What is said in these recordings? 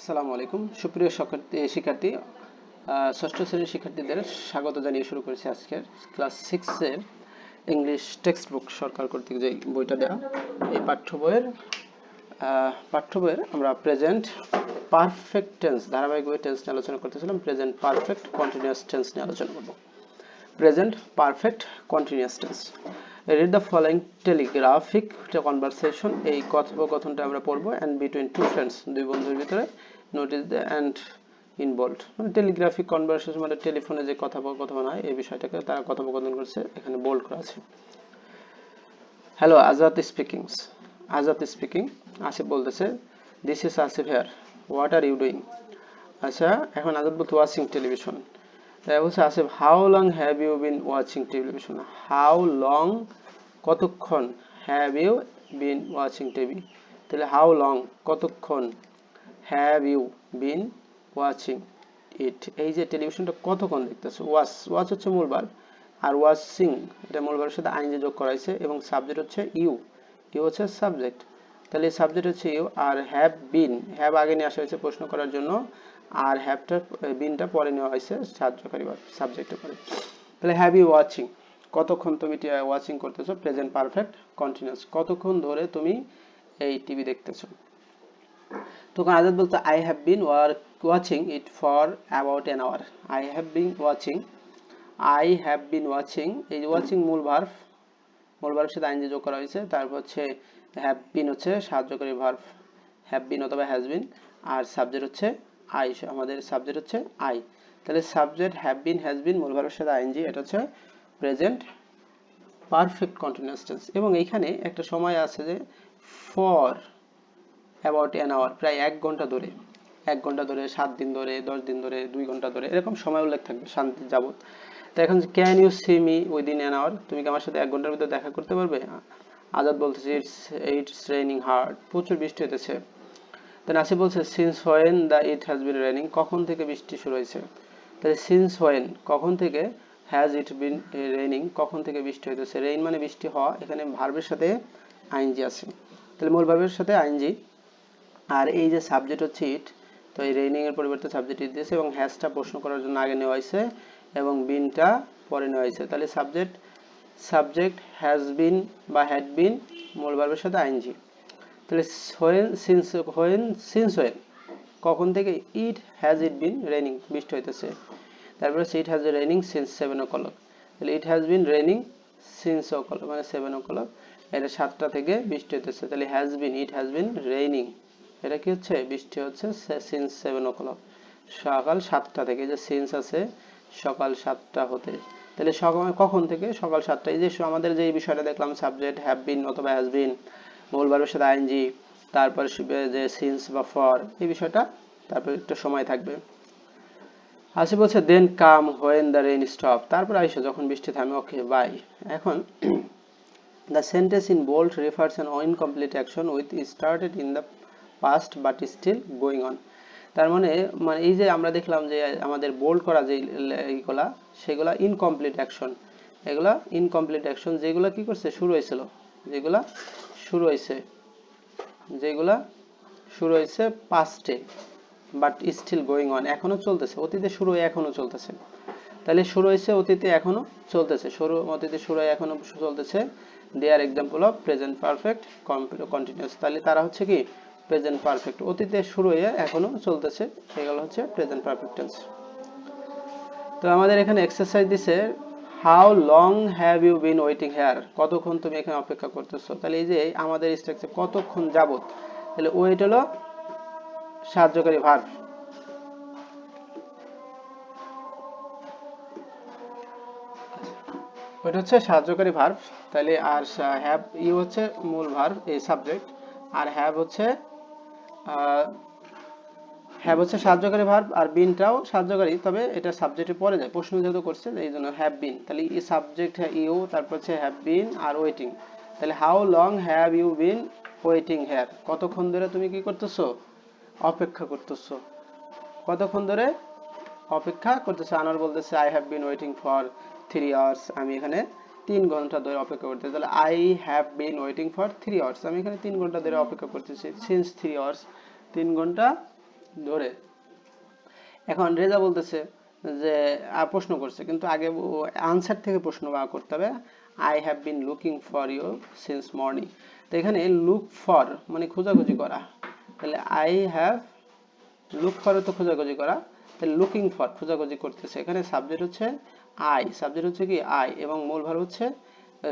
আসসালামু আলাইকুম সুপ্রিয় শিক্ষার্থী ষষ্ঠ শ্রেণীর শিক্ষার্থীদের স্বাগত জানিয়ে শুরু করেছি আজকের ক্লাস 6 এর ইংলিশ টেক্সট বুক সরকার কর্তৃক যে বইটা দেয়া এই পাঠ্য বইয়ের আমরা প্রেজেন্ট পারফেক্ট টেন্স ধারাবাহিকভাবে টেন্স নিয়ে আলোচনা করতেছিলাম। প্রেজেন্ট পারফেক্ট কন্টিনিউয়াস টেন্স নিয়ে আলোচনা করব। Present perfect continuous tense. Read the following telegraphic conversation. এই কথোপকথনটা আমরা পড়বো and between two friends, দুই বন্ধুর ভিতরে, notice the and in bold. মানে টেলিগ্রাফিক কনভারসেশন মানে টেলিফোনে যে কথোপকথন হয় এই বিষয়টাকে তারা কথোপকথন করছে, এখানে বোল্ড করা আছে। Hello, Azad speaking. Azad speaking. Asif বলতেছে this is Asif here, what are you doing. আচ্ছা, এখন আজাদ বলতে ওয়াচিং টেলিভিশন। তাই বলছে Asif how long have you been watching television. How long কতক্ষণ, have you been watching TV. তাহলে হাউ লং কতক্ষণ, have you been watching it. এই যে টেলিভিশনটা কতক্ষণ দেখতেছো। ওয়াচ হচ্ছে মূল ভার্ব, আর ওয়াচিং এটা মূল ভার্বের সাথে আইএনজি যোগ করা হয়েছে এবং সাবজেক্ট হচ্ছে ইউ হচ্ছে সাবজেক্ট। তাহলে সাবজেক্ট হচ্ছে ইউ আর হ্যাভ বিন, হ্যাভ আগে নিয়ে আসা হয়েছে প্রশ্ন করার জন্য, আর হ্যাভটা বিনটা পরে নেওয়া হয়েছে সাহায্যকারী ভার্ব সাবজেক্টের পরে। তাহলে হ্যাভ ইউ ওয়াচিং কতক্ষণ তুমি ওয়াচিং করতেছো, প্রেজেন্ট পারফেক্ট কন্টিনিউয়াস কতক্ষণ ধরে তুমি এই টিভি দেখতেছো। তখন আজাদ বলতো I have been watching it for about an hour. I have been watching, I have been watching, এই যে ওয়াচিং মূল ভার্বের সাথে আইএনজি যোগ করা হয়েছে। তারপর হচ্ছে হ্যাভ বিন হচ্ছে সাহায্যকারী ভার্ব, হ্যাভ বিন অথবা হ্যাজ বিন, আর সাবজেক্ট হচ্ছে আই, আমাদের সাবজেক্ট হচ্ছে আই। তাহলে subject have been has been মূল ভার্বের সাথে আইএনজি, এটা হচ্ছে প্রেজেন্ট পারফেক্ট কন্টিনিউয়াস টেন্স। এবং এইখানে একটা সময় আছে যে ফর অ্যাবাউট অ্যান আওয়ার, প্রায় 1 ঘন্টা ধরে, 1 ঘন্টা ধরে, 7 দিন ধরে, 10 দিন ধরে, 2 ঘন্টা ধরে, এরকম সময় উল্লেখ থাকবে শান্তি যাবত। তো এখন can you see me within an hour, তুমি কি আমার সাথে 1 ঘন্টার ভিতরে দেখা করতে পারবে। আজাদ বলতেছে ইটস রেইনিং হার্ড, প্রচুর বৃষ্টি হতেছে। দেন আসিফ বলছে since when the it has been raining, কখন থেকে বৃষ্টি শুরু হয়েছে। তাহলে সিন্স হোয়েন কখন থেকে, হ্যাজ ইট বিন রেইনিং কখন থেকে বৃষ্টি হইতেছে। রেইন মানে বৃষ্টি হওয়া, এখানে ভার্বের সাথে আইএনজি আছে, তাহলে মূল ভার্বের সাথে আইএনজি, আর এই যে সাবজেক্ট হচ্ছে ইট, তো এই রেইনিং এর পরিবর্তে সাবজেক্ট ইট দিয়েছে এবং হ্যাজটা প্রশ্ন করার জন্য আগে নেওয়া হয়েছে এবং বিনটা পরে নেওয়া হয়েছে। তাহলে সাবজেক্ট হ্যাজ বিন বা হ্যাড বিন মূল ভার্বের সাথে আইএনজি। তাহলে সিন্স হোয়েন কখন থেকে, it has it been raining বৃষ্টি হইতেছে। তারপরে it has raining since 7 o'clock, তাহলে it has been raining since o'clock মানে 7 o'clock, এটা 7টা থেকে বৃষ্টি হইতেছে। তাহলে has been, it has been raining, এটা কি হচ্ছে বৃষ্টি হচ্ছে সিন্স 7 o'clock, সকাল 7টা থেকে, যে সিন্স আছে সকাল 7টা হতে। তাহলে কখন থেকে, সকাল 7টা। এই যে আমাদের যে বিষয়টা দেখলাম সাবজেক্ট হ্যাভ বিন অথবা হ্যাজ বিন মূল ভার্বের সাথে আইএনজি, তারপর যে সিন্স বা ফর, এই বিষয়টা তারপর একটু সময় থাকবে। আসি বলছে then come when the rain stop, তারপর আইসো যখন বৃষ্টি থামে। Okay bye. এখন the sentence in bold refers an incomplete action which started in the past but is still going on. তার মানে এই যে আমরা দেখলাম যে আমাদের বোল্ড করা যে এইগুলা সেগুলা ইনকমপ্লিট অ্যাকশন, এগুলা ইনকমপ্লিট অ্যাকশন যেগুলা কি করছে শুরু হয়েছিল, যেগুলা শুরু হয়েছে পাস্টে বাট স্টিল গোয়িং অন, এখনো চলতেছে, অতীতে শুরু হয়ে এখনো চলতেছে। তাহলে শুরু হয়েছে অতীতে এখনো চলতেছে, অতীতে শুরু হয়ে এখনো চলতেছে। They are example of present perfect continuous, তাহলে তারা হচ্ছে কি প্রেজেন্ট পারফেক্ট, অতীতে শুরু হয়ে এখনো চলতেছে, এগুলো হচ্ছে প্রেজেন্ট পারফেক্ট টেন্স। তো আমাদের এখানে এক্সারসাইজ দিছে how long have you been waiting here, কতক্ষণ তুমি এখানে অপেক্ষা করতেছো। তাহলে এই যে আমাদের স্ট্রাকচার কতক্ষণ যাবত, তাহলে ওয়েট হলো সাহায্যকারী ভার্ব, ওইটা হচ্ছে সাহায্যকারী ভার্ব। তাহলে আর হ্যাভ ইউ হচ্ছে মূল ভার্ব এই সাবজেক্ট, আর হ্যাভ হচ্ছে সাহায্যকারী ভার্ব, আর বিনটাও সাহায্যকারী, তবে এটা সাবজেক্টে পরে যায়, প্রশ্ন যেহেতু করছে এই জন্য হ্যাভ বিন। তাহলে এই সাবজেক্ট ইউ, তারপর হচ্ছে হ্যাভ বিন আর ওয়েটিং। তাহলে how long have you been waiting here, কতক্ষণ ধরে তুমি কি করতেছো অপেক্ষা করতেছো, কতক্ষণ ধরে অপেক্ষা করতেছে। আনোয়ার বলতেছে I have bin waiting for 3 hours, আমি এখানে 3 ঘন্টা ধরে অপেক্ষা করতেছি। তাহলে I have bin waiting for 3 hours, আমি এখানে 3 ঘন্টা ধরে অপেক্ষা করতেছি। সিন্স 3 আওয়ার্স, 3 ঘন্টা ধরে এখন রেজা বলতেছে যে প্রশ্ন করছে, কিন্তু আগে আনসার থেকে প্রশ্ন করতে হবে। I have been looking for you since morning. তো এখানে লুক ফর মানে খোঁজাখুঁজি করা, তাহলে আই হ্যাভ লুক ফর তো খোঁজাখুঁজি করা, তাহলে লুকিং ফর খোঁজাখুঁজি করতেছে। এখানে সাবজেক্ট হচ্ছে আই, সাবজেক্ট হচ্ছে কি আই, এবং মূল ভার্ব হচ্ছে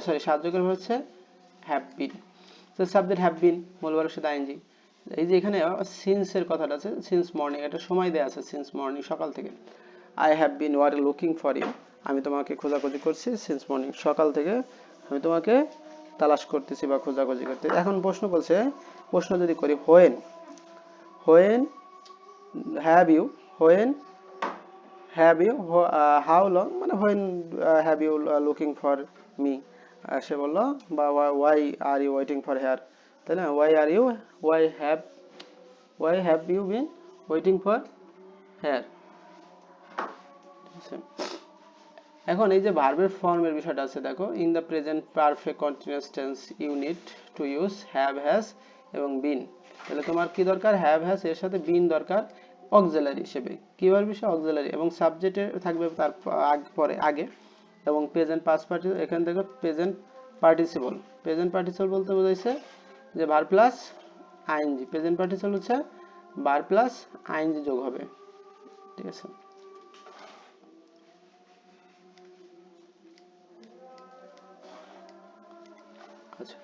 সরি সাহায্যকারী ভার্ব হচ্ছে হ্যাভ বিন। তো সাবজেক্ট হ্যাভ বিন, মূল ভার্বের সাথে আইএনজি। এই যে এখানে সিন্স এর কথাটা আছে, সিন্স মর্নিং, এটা সময় দেয়া আছে, সিন্স মর্নিং সকাল থেকে। I have been war looking for you, আমি তোমাকে খোঁজাখুঁজি করছি সিন্স মর্নিং, সকাল থেকে আমি তোমাকে তালাশ করতেছি বা খোঁজাখুঁজি করতেছি। এখন প্রশ্ন বলছে, প্রশ্ন যদি করি when, when have you, when have you, how long, মানে when have you looking for me, সে বললো, বা why are you waiting for here, তাই না, why are you, why have you been waiting for here. এখন এই যে ভার্বের ফর্মের বিষয়টা আছে দেখো, in the present perfect continuous tense you need to use have, has এবং বিন। তাহলে তোমার কি দরকার, হ্যাভ, হ্যাজ, এর সাথে বিন দরকার অক্সিলারি হিসেবে, কি ভার্ব বিষয় অক্সিলারি, এবং সাবজেক্টে থাকবে তার পরে আগে, এবং প্রেজেন্ট পাস্ট পার্টিসিপল, এখান থেকে প্রেজেন্ট পার্টিসিপল, প্রেজেন্ট পার্টিসিপল বলতে বোঝাইছে যে verb plus ING, present participle হচ্ছে ভার্ব প্লাস আইএনজি যোগ হবে, ঠিক আছে। আচ্ছা,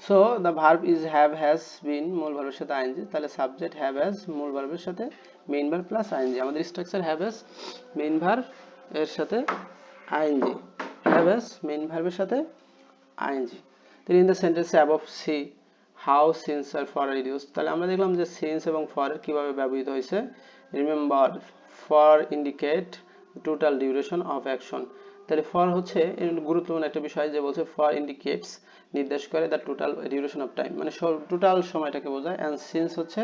so the verb is have, has, been, মূল ভার্বের সাথে আইএনজি, তাহলে সাবজেক্ট হ্যাভ, হ্যাজ, মূল ভার্বের সাথে মেইন ভার্ব প্লাস আইএনজি। আমাদের structure have, has, main verb এর সাথে ING, have, has, main verb সাথে ING. then in the sentence above see how since আর for are used, তাহলে আমরা দেখলাম যে since এবং for কিভাবে ব্যবহৃত হয়েছে। remember for indicate total duration of action, তাহলে for হচ্ছে গুরুত্বপূর্ণ একটা বিষয়, যে বলছে for indicates নির্দেশ করে the total duration of time, মানে টোটাল সময়টাকে বোঝায়, and since হচ্ছে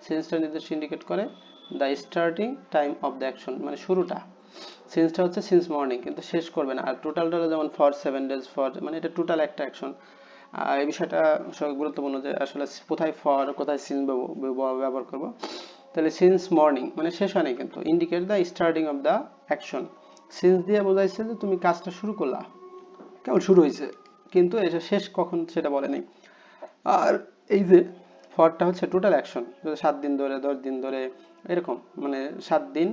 sinceটা নির্দেশ ইন্ডিকেট করে the starting time of the action, মানে শুরুটা। সিন্সটা হচ্ছে সিন্স মর্নিং, কিন্তু শেষ করবে না। আর টোটালটা যেমন ফর 7 days ফর, মানে এটা টোটাল একটা অ্যাকশন। এই বিষয়টা সবই গুরুত্বপূর্ণ, যে আসলে কোথায় ফর কোথায় সিন্স ব্যবহার করব। তাহলে সিন্স মর্নিং মানে শেষ হয় নাই, কিন্তু indicate the starting of the action, since দিয়ে বোঝাইছে যে তুমি কাজটা শুরু করলা, কেবল শুরু হয়েছে, কিন্তু এটা শেষ কখন সেটা বলে নাই। আর এই যে ফরটা হচ্ছে টোটাল অ্যাকশন, 7 দিন ধরে 10 দিন ধরে এরকম, মানে 7 দিন,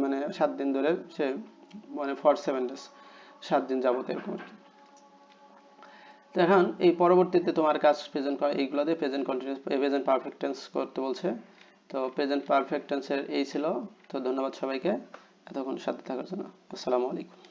মানে 7 দিন ধরে সে, মানে ফর 7 days 7 দিন যাবত এরকম আর কি। তো এখন এই পরবর্তীতে তোমার কাজ প্রেজেন্ট করা, এইগুলো দিয়ে present continuous present perfect tense করতে বলছে। তো প্রেজেন্ট পারফেক্ট টেন্সের এই ছিল। তো ধন্যবাদ সবাইকে এতক্ষণ সাথে থাকার জন্য। আসসালামু আলাইকুম।